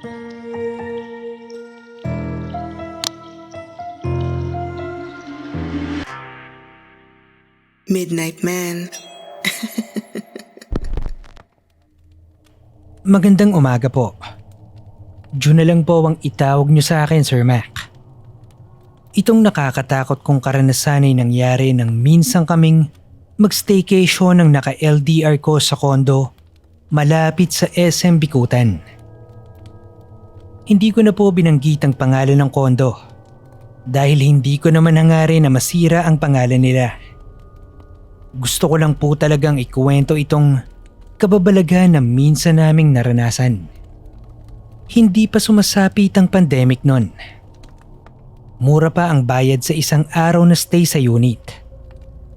Midnight Man. Magandang umaga po. June na lang po ang itawag niyo sa akin, Sir Mac. Itong nakakatakot kong karanasan ay nangyari nang minsan kaming mag-staycation ng naka-LDR ko sa kondo malapit sa SM Bikutan. Hindi ko na po binanggit ang pangalan ng kondo dahil hindi ko naman hangarin na masira ang pangalan nila. Gusto ko lang po talagang ikuwento itong kababalaghan na minsan naming naranasan. Hindi pa sumasapit ang pandemic nun. Mura pa ang bayad sa isang araw na stay sa unit.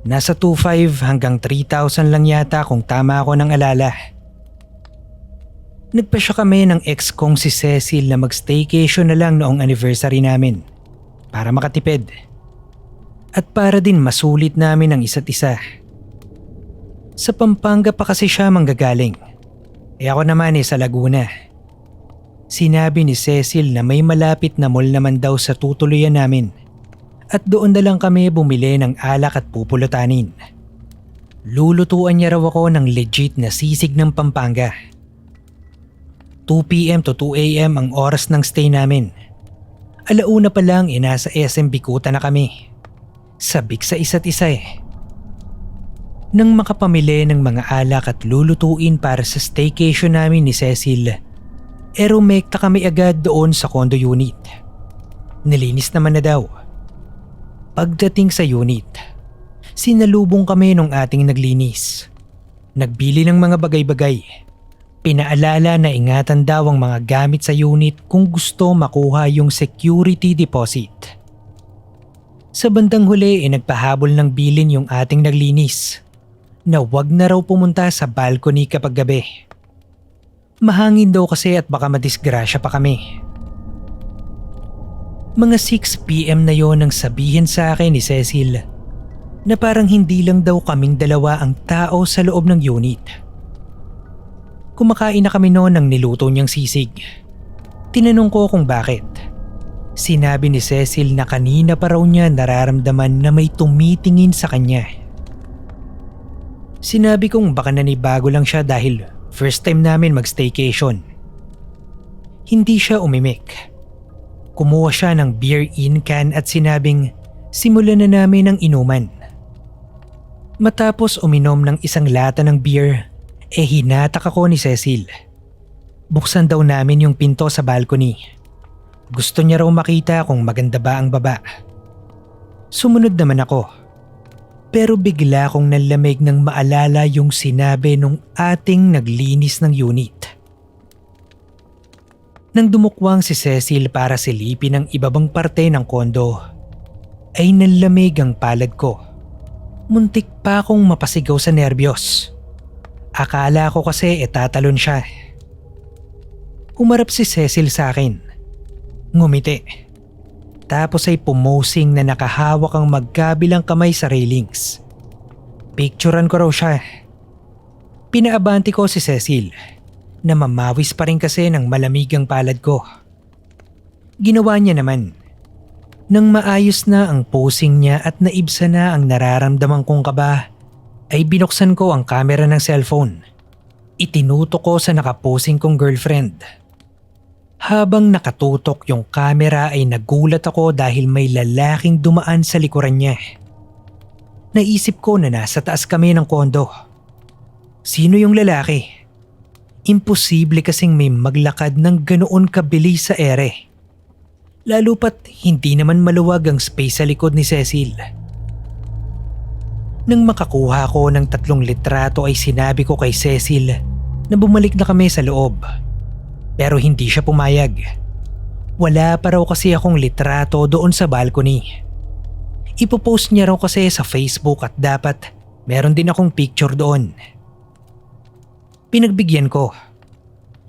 Nasa 2,500 hanggang 3,000 lang yata kung tama ako ng alala. Nagpasya kami ng ex kong si Cecil na mag-staycation na lang noong anniversary namin para makatipid. At para din masulit namin ang isa't isa. Sa Pampanga pa kasi siya manggagaling. Ako naman sa Laguna. Sinabi ni Cecil na may malapit na mall naman daw sa tutuluyan namin. At doon na lang kami bumili ng alak at pupulutanin. Lulutuan niya raw ako ng legit na sisig ng Pampanga. 2 p.m. to 2 a.m. ang oras ng stay namin. Alauna pa lang nasa SM Bikutan na kami. Sabik sa isa't isa Nang makapamili ng mga alak at lulutuin para sa staycation namin ni Cecil, rumekta kami agad doon sa condo unit. Nilinis naman na daw. Pagdating sa unit, sinalubong kami nung ating naglinis. Nagbili ng mga bagay-bagay. Pinaalala na ingatan daw ang mga gamit sa unit kung gusto makuha yung security deposit. Sa bandang huli nagpahabol ng bilin yung ating naglinis na wag na raw pumunta sa balcony kapag gabi. Mahangin daw kasi at baka madisgrasya pa kami. Mga 6 p.m. na yon nang sabihin sa akin ni Cecil na parang hindi lang daw kaming dalawa ang tao sa loob ng unit. Kumakain na kami noon ng niluto niyang sisig. Tinanong ko kung bakit. Sinabi ni Cecil na kanina pa raw niya nararamdaman na may tumitingin sa kanya. Sinabi kong baka nanibago lang siya dahil first time namin mag-staycation. Hindi siya umimik. Kumuha siya ng beer in can at sinabing simulan na namin ang inuman. Matapos uminom ng isang lata ng beer, hinatak ako ni Cecil. Buksan daw namin yung pinto sa balcony. Gusto niya raw makita kung maganda ba ang baba. Sumunod naman ako. Pero bigla akong nalamig nang maalala yung sinabi nung ating naglinis ng unit. Nang dumukwang si Cecil para silipin ang ibabang parte ng kondo, ay nalamig ang palad ko. Muntik pa akong mapasigaw sa nerbiyos. Akala ko kasi tatalon siya. Humarap si Cecil sa akin. Ngumiti. Tapos ay pumosing na nakahawak ang magkabilang kamay sa railings. Picturean ko raw siya. Pinaabanti ko si Cecil na mamawis pa rin kasi ng malamig ang palad ko. Ginawa niya naman. Nang maayos na ang posing niya at naibsa na ang nararamdaman kong kaba, ay binuksan ko ang camera ng cellphone. Itinutok ko sa nakaposing kong girlfriend. Habang nakatutok yung camera ay nagulat ako dahil may lalaking dumaan sa likuran niya. Naisip ko na nasa taas kami ng kondo. Sino yung lalaki? Imposible kasing may maglakad ng ganoon kabilis sa ere. Lalo pat hindi naman maluwag ang space sa likod ni Cecil. Nang makakuha ko ng 3 litrato ay sinabi ko kay Cecil na bumalik na kami sa loob. Pero hindi siya pumayag. Wala pa raw kasi akong litrato doon sa balcony. Ipopost niya raw kasi sa Facebook at dapat meron din akong picture doon. Pinagbigyan ko.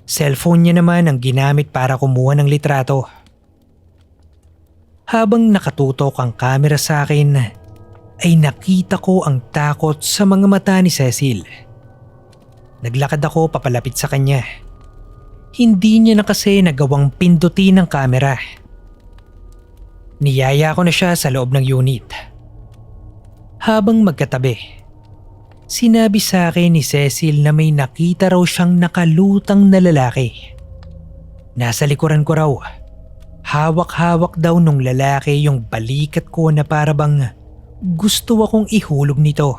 Cellphone niya naman ang ginamit para kumuha ng litrato. Habang nakatutok ang camera sa akin, ay nakita ko ang takot sa mga mata ni Cecil. Naglakad ako papalapit sa kanya. Hindi niya na kasi nagawang pindutin ng kamera. Niyaya ko na siya sa loob ng unit. Habang magkatabi, sinabi sa akin ni Cecil na may nakita raw siyang nakalutang na lalaki. Nasa likuran ko raw. Hawak-hawak daw nung lalaki yung balikat ko na parabang gusto akong ihulog nito.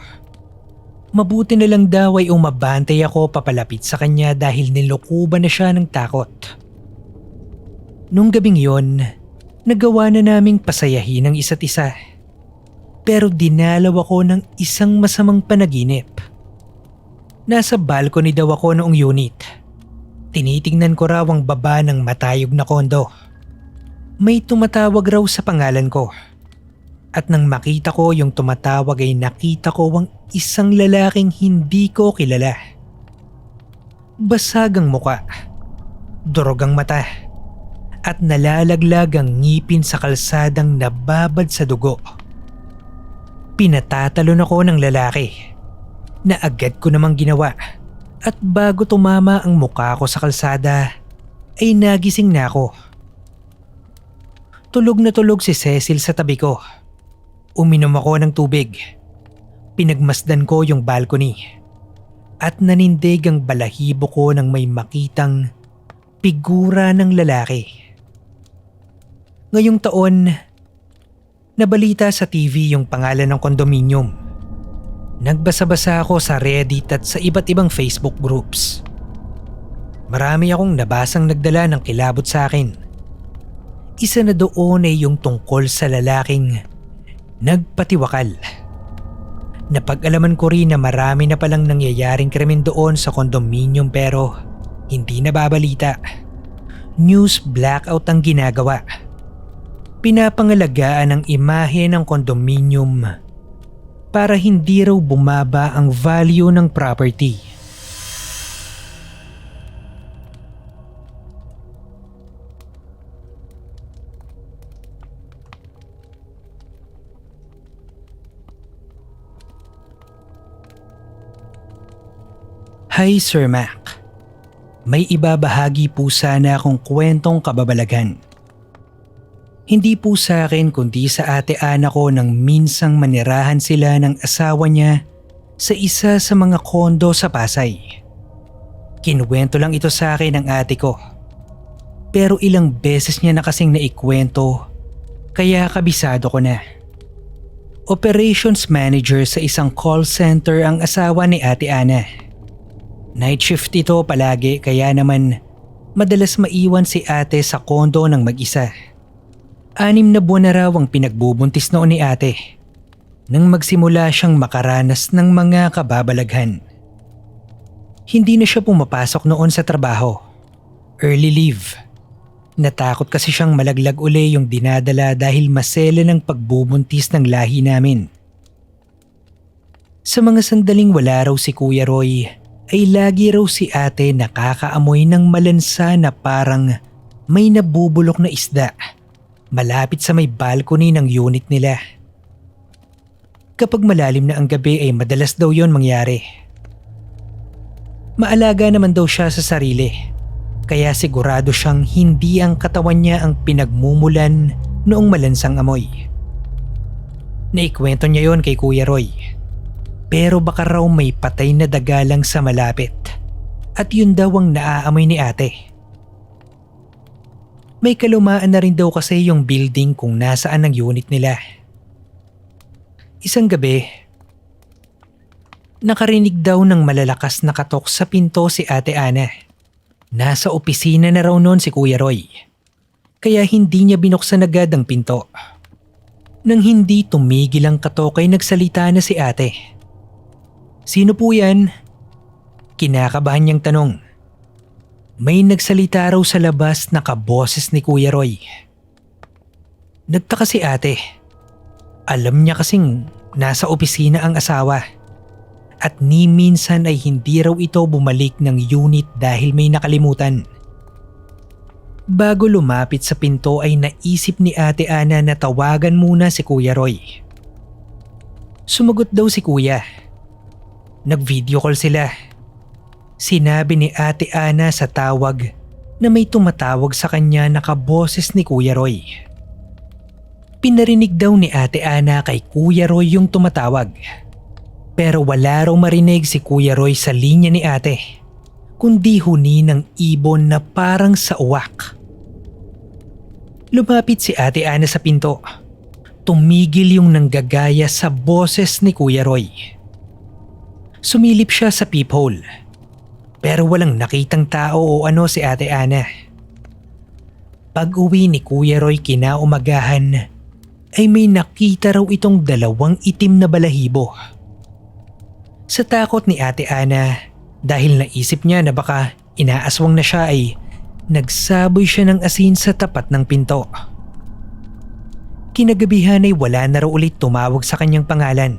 Mabuti na lang daw ay umabantay ako papalapit sa kanya dahil nilukuban na siya ng takot. Nung gabing yon, nagawa na naming pasayahin ang isa't isa. Pero dinalaw ako ng isang masamang panaginip. Nasa balcony daw ako noong unit. Tinitingnan ko raw ang baba ng matayog na kondo. May tumatawag raw sa pangalan ko. At nang makita ko yung tumatawag ay nakita ko ang isang lalaking hindi ko kilala. Basag ang muka, durog ang mata, at nalalaglag ang ngipin sa kalsadang nababad sa dugo. Pinatatalon ako ng lalaki na agad ko namang ginawa at bago tumama ang muka ko sa kalsada ay nagising na ako. Tulog na tulog si Cecil sa tabi ko. Uminom ako ng tubig. Pinagmasdan ko yung balcony at nanindig ang balahibo ko nang may makitang figura ng lalaki. Ngayong taon, nabalita sa TV yung pangalan ng kondominium. Nagbasa-basa ako sa Reddit at sa iba't ibang Facebook groups. Marami akong nabasang nagdala ng kilabot sa akin. Isa na doon ay yung tungkol sa lalaking nagpatiwakal. Napag-alaman ko rin na marami na palang nangyayaring krimen doon sa kondominium pero hindi nababalita. News blackout ang ginagawa. Pinapangalagaan ang imahe ng kondominium para hindi raw bumaba ang value ng property. Hi Sir Mac. May ibabahagi po sana akong kwentong kababalaghan. Hindi po sa akin kundi sa ate Ana ko nang minsang manirahan sila ng asawa niya sa isa sa mga kondo sa Pasay. Kinuwento lang ito sa akin ng ate ko. Pero ilang beses niya na kasing naikwento kaya kabisado ko na. Operations manager sa isang call center ang asawa ni ate Ana. Night shift ito palagi kaya naman madalas maiwan si ate sa kondo ng mag-isa. 6 na buwan na raw ang pinagbubuntis noon ni ate nang magsimula siyang makaranas ng mga kababalaghan. Hindi na siya pumapasok noon sa trabaho. Early leave. Natakot kasi siyang malaglag uli yung dinadala dahil masela ng pagbubuntis ng lahi namin. Sa mga sandaling wala raw si Kuya Roy, ay lagi raw si ate nakakaamoy ng malansa na parang may nabubulok na isda malapit sa may balcony ng unit nila. Kapag malalim na ang gabi ay madalas daw yon mangyari. Maalaga naman daw siya sa sarili kaya sigurado siyang hindi ang katawan niya ang pinagmumulan noong malansang amoy. Naikwento niya yon kay Kuya Roy. Pero baka raw may patay na daga lang sa malapit at yun daw ang naaamoy ni ate. May kalumaan na rin daw kasi yung building kung nasaan ang unit nila. Isang gabi, nakarinig daw ng malalakas na katok sa pinto si ate Ana. Nasa opisina na raw noon si Kuya Roy, kaya hindi niya binuksan agad ang pinto. Nang hindi tumigil ang katok ay nagsalita na si ate. Sino po yan? Kinakabahan niyang tanong. May nagsalita raw sa labas na kaboses ni Kuya Roy. Nagtaka si ate. Alam niya kasing nasa opisina ang asawa. At ni minsan ay hindi raw ito bumalik ng unit dahil may nakalimutan. Bago lumapit sa pinto ay naisip ni ate Ana na tawagan muna si Kuya Roy. Sumagot daw si Kuya. Nag-video call sila. Sinabi ni ate Ana sa tawag na may tumatawag sa kanya na kaboses ni Kuya Roy. Pinarinig daw ni Ate Ana kay Kuya Roy yung tumatawag. Pero wala raw marinig si Kuya Roy sa linya ni ate, kundi huni ng ibon na parang sa uwak. Lumapit si Ate Ana sa pinto. Tumigil yung nanggagaya sa boses ni Kuya Roy. Sumilip siya sa peephole. Pero walang nakitang tao o ano si Ate Ana. Pag-uwi ni Kuya Roy kinaumagahan, ay may nakita raw itong 2 itim na balahibo. Sa takot ni Ate Ana, dahil naisip niya na baka inaaswang na siya ay nagsaboy siya ng asin sa tapat ng pinto. Kinagabihan ay wala na raw ulit tumawag sa kanyang pangalan.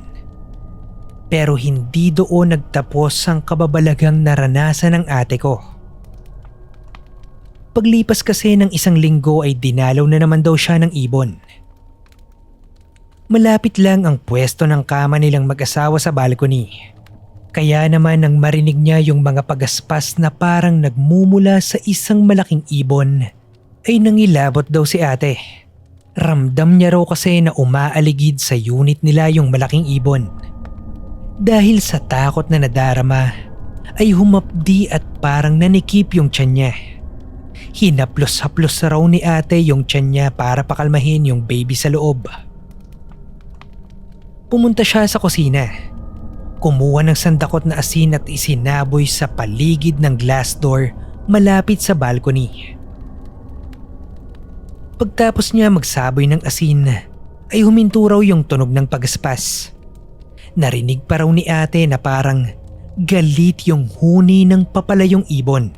Pero hindi doon nagtapos ang kababalagang naranasan ng ate ko. Paglipas kasi ng 1 linggo ay dinalaw na naman daw siya ng ibon. Malapit lang ang pwesto ng kama nilang mag-asawa sa balcony. Kaya naman nang marinig niya yung mga pagaspas na parang nagmumula sa isang malaking ibon, ay nangilabot daw si ate. Ramdam niya raw kasi na umaaligid sa unit nila yung malaking ibon. Dahil sa takot na nadarama, ay humapdi at parang nanikip yung tiyan niya. Hinaplos-haplos raw ni ate yung tiyan niya para pakalmahin yung baby sa loob. Pumunta siya sa kusina. Kumuha ng sandakot na asin at isinaboy sa paligid ng glass door malapit sa balcony. Pagtapos niya magsaboy ng asin, ay huminto raw yung tunog ng pagaspas. Narinig pa raw ni ate na parang galit yung huni ng papalayong ibon.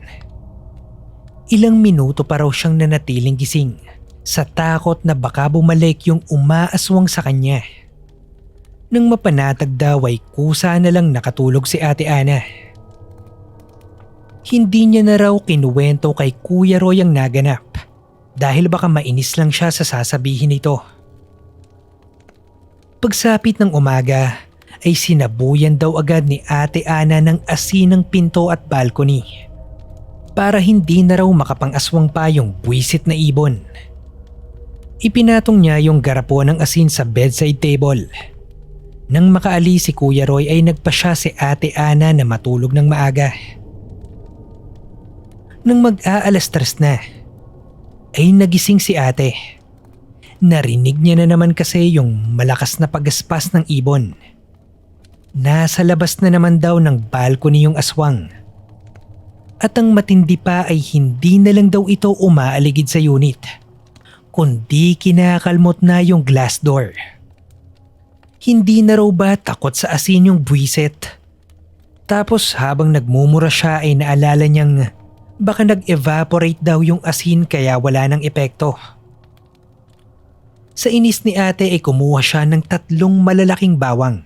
Ilang minuto pa raw siyang nanatiling gising sa takot na baka bumalik yung umaaswang sa kanya. Nang mapanatag daw ay kusa na lang nakatulog si Ate Ana. Hindi niya na raw kinuwento kay Kuya Roy ang naganap dahil baka mainis lang siya sa sasabihin nito. Pagsapit ng umaga ay sinabuyan daw agad ni Ate Ana ng asin ng pinto at balcony para hindi na raw makapangaswang pa yung buwisit na ibon. Ipinatong niya yung garapon ng asin sa bedside table. Nang makaalis si Kuya Roy ay nagpasya si Ate Ana na matulog ng maaga. Nang mag-aalas 3 na, ay nagising si ate. Narinig niya na naman kasi yung malakas na pagaspas ng ibon. Nasa labas na naman daw ng balcony yung aswang. At ang matindi pa ay hindi na lang daw ito umaaligid sa unit, kundi kinakalmot na yung glass door. Hindi na raw ba takot sa asin yung buwisit? Tapos habang nagmumura siya ay naalala niyang baka nag-evaporate daw yung asin kaya wala ng epekto. Sa inis ni ate ay kumuha siya ng 3 malalaking bawang.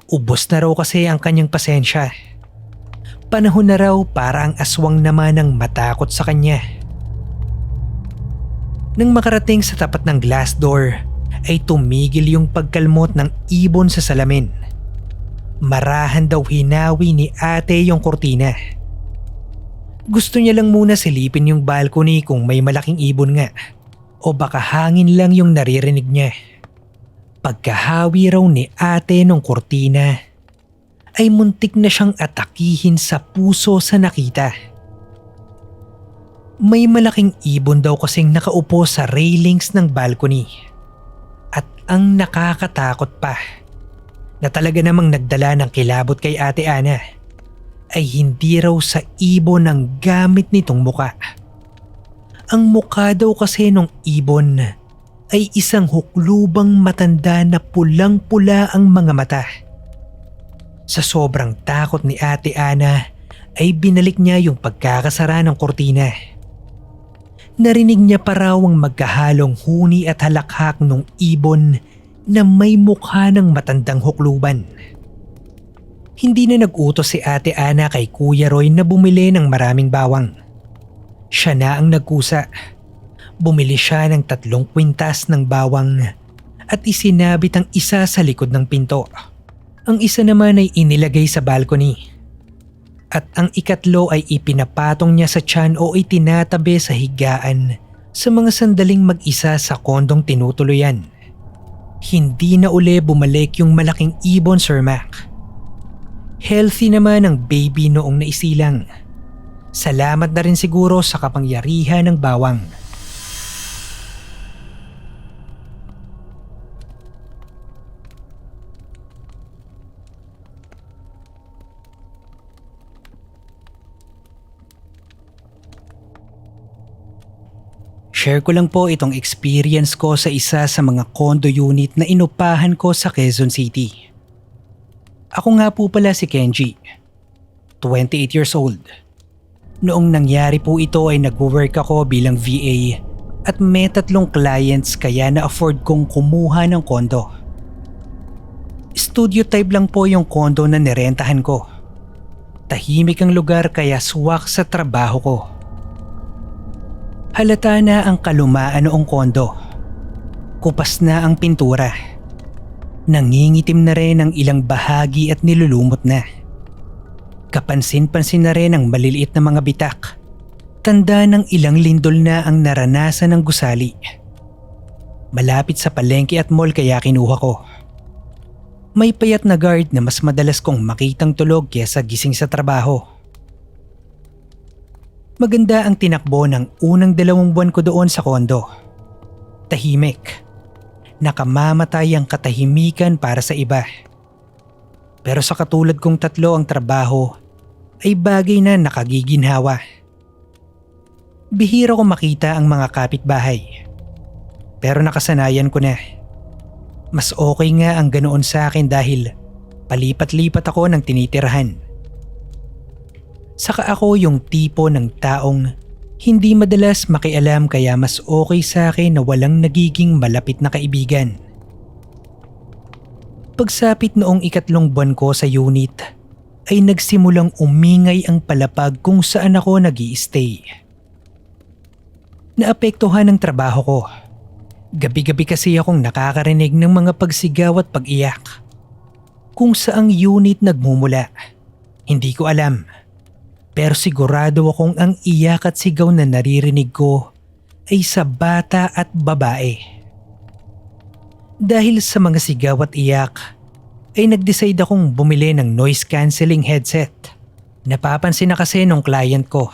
Ubos na raw kasi ang kanyang pasensya. Panahon na raw para ang aswang naman ang matakot sa kanya. Nang makarating sa tapat ng glass door, ay tumigil yung pagkalmot ng ibon sa salamin. Marahan daw hinawi ni ate yung kurtina. Gusto niya lang muna silipin yung balcony kung may malaking ibon nga o baka hangin lang yung naririnig niya. Pagkahawi raw ni ate ng kurtina ay muntik na siyang atakihin sa puso sa nakita. May malaking ibon daw kasing nakaupo sa railings ng balcony. At ang nakakatakot pa na talaga namang nagdala ng kilabot kay Ate Ana ay hindi raw sa ibon ang gamit nitong muka. Ang muka daw kasi nung ibon ay isang huklubang matanda na pulang-pula ang mga mata. Sa sobrang takot ni Ate Ana ay binalik niya yung pagkakasara ng kurtina. Narinig niya pa raw ang magkahalong huni at halakhak ng ibon na may mukha ng matandang hukluban. Hindi na nag-utos si Ate Ana kay Kuya Roy na bumili ng maraming bawang. Siya na ang nagkusa. Bumili siya ng 3 kwintas ng bawang at isinabit ang isa sa likod ng pinto. Ang isa naman ay inilagay sa balcony. At ang ikatlo ay ipinapatong niya sa tiyan o itinatabi sa higaan sa mga sandaling mag-isa sa kondong tinutuluyan. Hindi na uli bumalik yung malaking ibon, Sir Mac. Healthy naman ang baby noong naisilang. Salamat na rin siguro sa kapangyarihan ng bawang. Share ko lang po itong experience ko sa isa sa mga condo unit na inupahan ko sa Quezon City. Ako nga po pala si Kenji, 28 years old. Noong nangyari po ito ay nag-work ako bilang VA at may 3 clients kaya na-afford kong kumuha ng condo. Studio type lang po yung condo na nirentahan ko. Tahimik ang lugar kaya swak sa trabaho ko. Halata na ang kalumaan noong kondo. Kupas na ang pintura. Nangingitim na rin ang ilang bahagi at nilulumot na. Kapansin-pansin na rin ang maliliit na mga bitak. Tanda ng ilang lindol na ang naranasan ng gusali. Malapit sa palengke at mall kaya kinuha ko. May payat na guard na mas madalas kong makitang tulog kesa gising sa trabaho. Maganda ang tinakbo ng unang 2 buwan ko doon sa kondo. Tahimik. Nakamamatay ang katahimikan para sa iba. Pero sa katulad kong 3 ang trabaho ay bagay na nakagiginhawa. Bihira ko makita ang mga kapitbahay. Pero nakasanayan ko na. Mas okay nga ang ganoon sa akin dahil palipat-lipat ako ng tinitirahan. Saka ako yung tipo ng taong hindi madalas makialam kaya mas okay sa akin na walang nagiging malapit na kaibigan. Pagsapit noong 3 buwan ko sa unit ay nagsimulang umingay ang palapag kung saan ako nag-i-stay. Naapektuhan ang trabaho ko. Gabi-gabi kasi akong nakakarinig ng mga pagsigaw at pag-iyak. Kung saang unit nagmumula, hindi ko alam. Pero sigurado akong ang iyak at sigaw na naririnig ko ay sa bata at babae. Dahil sa mga sigaw at iyak, ay nag-decide akong bumili ng noise cancelling headset. Napapansin na kasi nung client ko.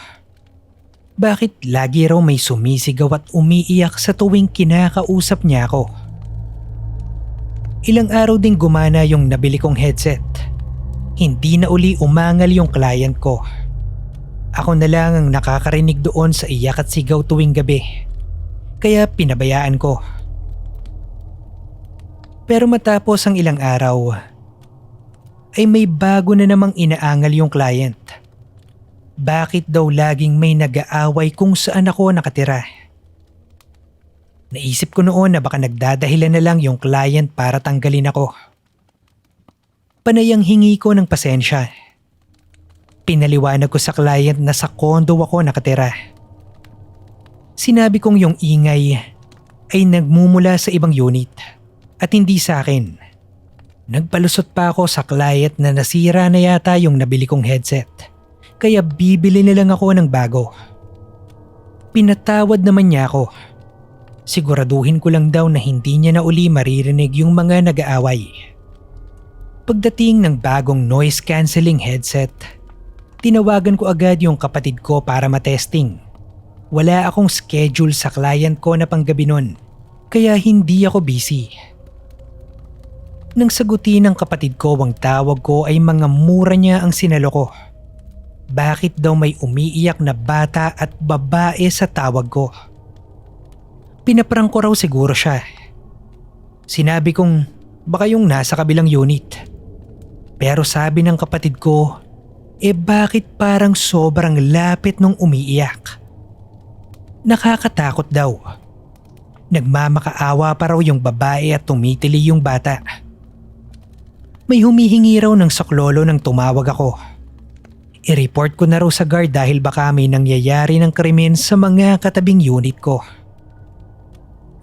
Bakit lagi raw may sumisigaw at umiiyak sa tuwing kinakausap niya ako? Ilang araw ding gumana yung nabili kong headset. Hindi na uli umangal yung client ko. Ako na lang ang nakakarinig doon sa iyak at sigaw tuwing gabi. Kaya pinabayaan ko. Pero matapos ang ilang araw, ay may bago na namang inaangal yung client. Bakit daw laging may nag-aaway kung saan ako nakatira? Naisip ko noon na baka nagdadahilan na lang yung client para tanggalin ako. Panayang hingi ko ng pasensya. Pinaliwanag ko sa client na sa kondo ako nakatira. Sinabi kong yung ingay ay nagmumula sa ibang unit at hindi sa akin. Nagpalusot pa ako sa client na nasira na yata yung nabili kong headset kaya bibili na lang ako ng bago. Pinatawad naman niya ako. Siguraduhin ko lang daw na hindi niya na uli maririnig yung mga nag-aaway. Pagdating ng bagong noise cancelling headset, tinawagan ko agad yung kapatid ko para matesting. Wala akong schedule sa client ko na panggabi nun, kaya hindi ako busy. Nang sagutin ng kapatid ko ang tawag ko ay mga mura niya ang sinalo ko. Bakit daw may umiiyak na bata at babae sa tawag ko? Pinaprang ko raw siguro siya. Sinabi kong baka yung nasa kabilang unit. Pero sabi ng kapatid ko, bakit parang sobrang lapit nung umiiyak? Nakakatakot daw. Nagmamakaawa pa raw yung babae at tumitili yung bata. May humihingi raw ng saklolo nang tumawag ako. I-report ko na raw sa guard dahil baka may nangyayari ng krimen sa mga katabing unit ko.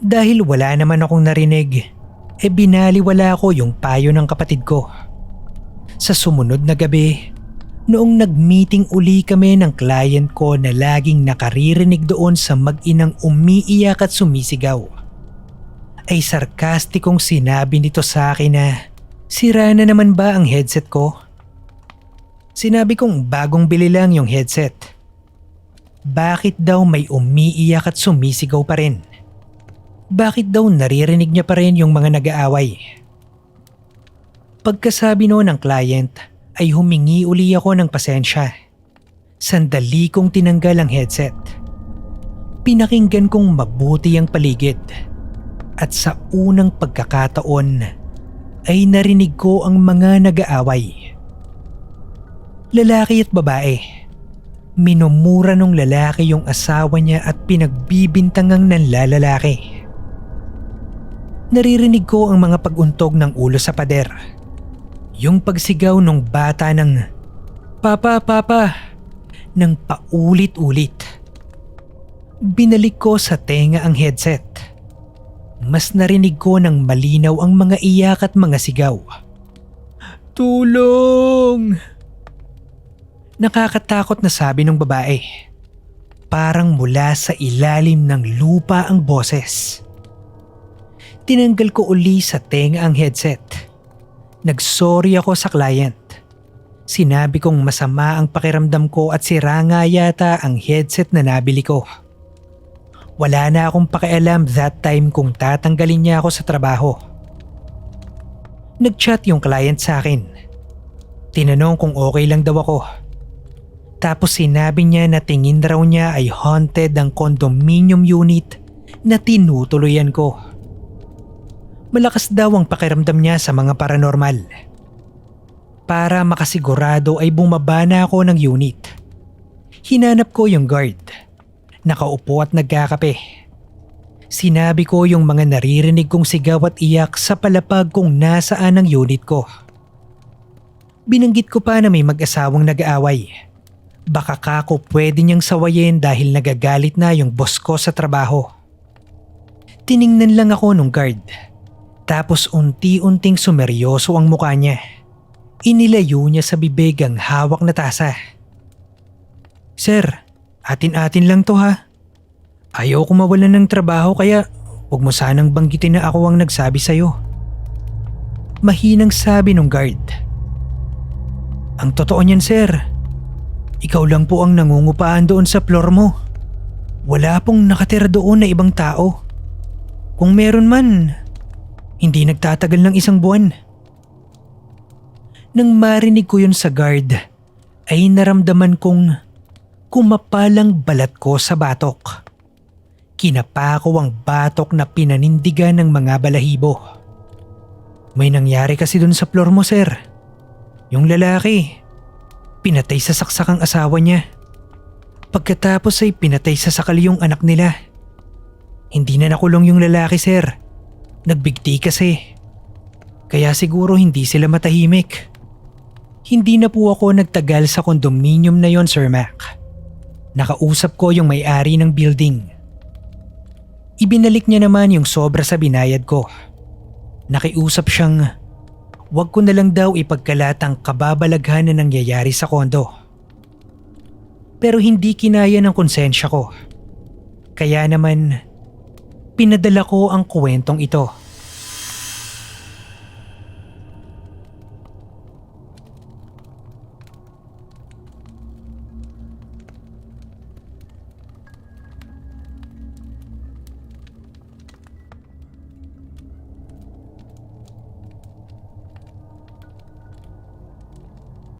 Dahil wala naman akong narinig, binaliwala ko yung payo ng kapatid ko. Sa sumunod na gabi, Noong nag-meeting uli kami ng client ko na laging nakaririnig doon sa mag-inang umiiyak at sumisigaw, ay sarkastikong sinabi nito sa akin na sira na naman ba ang headset ko? Sinabi kong bagong bili lang yung headset. Bakit daw may umiiyak at sumisigaw pa rin? Bakit daw naririnig niya pa rin yung mga nag-aaway? Pagkasabi noon ng client ay humingi uli ako ng pasensya. Sandali kong tinanggal ang headset. Pinakinggan kong mabuti ang paligid. At sa unang pagkakataon ay narinig ko ang mga nag-aaway. Lalaki at babae. Minumura nung lalaki yung asawa niya at pinagbibintangang nanlalalaki. Naririnig ko ang mga pag-untog ng ulo sa pader. Yung pagsigaw ng bata ng "Papa, Papa!" ng paulit-ulit. Binalik ko sa tenga ang headset. Mas narinig ko ng malinaw ang mga iyak at mga sigaw. "Tulong!" Nakakatakot na sabi ng babae. Parang mula sa ilalim ng lupa ang boses. Tinanggal ko uli sa tenga ang headset. Nagsorry ako sa client. Sinabi kong masama ang pakiramdam ko at sira nga yata ang headset na nabili ko. Wala na akong pakialam that time kung tatanggalin niya ako sa trabaho. Nag-chat yung client sa akin. Tinanong kung okay lang daw ako. Tapos sinabi niya na tingin raw niya ay haunted ang condominium unit na tinutuluyan ko. Malakas daw ang pakiramdam niya sa mga paranormal. Para makasigurado ay bumaba na ako ng unit. Hinanap ko yung guard. Nakaupo at nagkakape. Sinabi ko yung mga naririnig kong sigaw at iyak sa palapag kung nasaan ang unit ko. Binanggit ko pa na may mag-asawang nag-aaway. Baka kako pwede niyang sawayin dahil nagagalit na yung boss ko sa trabaho. Tiningnan lang ako nung guard. Tapos unti-unting sumeryoso ang mukha niya. Inilayo niya sa bibig ang hawak na tasa. "Sir, atin-atin lang to ha. Ayaw ko mawalan ng trabaho kaya huwag mo sanang banggitin na ako ang nagsabi sa'yo." Mahinang sabi ng guard. "Ang totoo niyan sir, ikaw lang po ang nangungupaan doon sa floor mo. Wala pong nakatira doon na ibang tao. Kung meron man, hindi nagtatagal ng isang buwan." Nang marinig ko yun sa guard, ay naramdaman kong kumapalang balat ko sa batok. Kinapa ko ang batok na pinanindigan ng mga balahibo. "May nangyari kasi dun sa floor mo sir. Yung lalaki, pinatay sa saksak ang asawa niya. Pagkatapos ay pinatay sa sakal yung anak nila. Hindi na nakulong yung lalaki sir. Nagbigti kasi. Kaya siguro hindi sila matahimik. Hindi na po ako nagtagal sa condominium na yon Sir Mac. Nakausap ko yung may-ari ng building. Ibinalik niya naman yung sobra sa binayad ko. Nakiusap siyang wag ko na lang daw ipagkalat ang kababalaghan na nangyayari sa kondo. Pero hindi kinaya ng konsensya ko. Kaya naman, pinadala ko ang kwentong ito.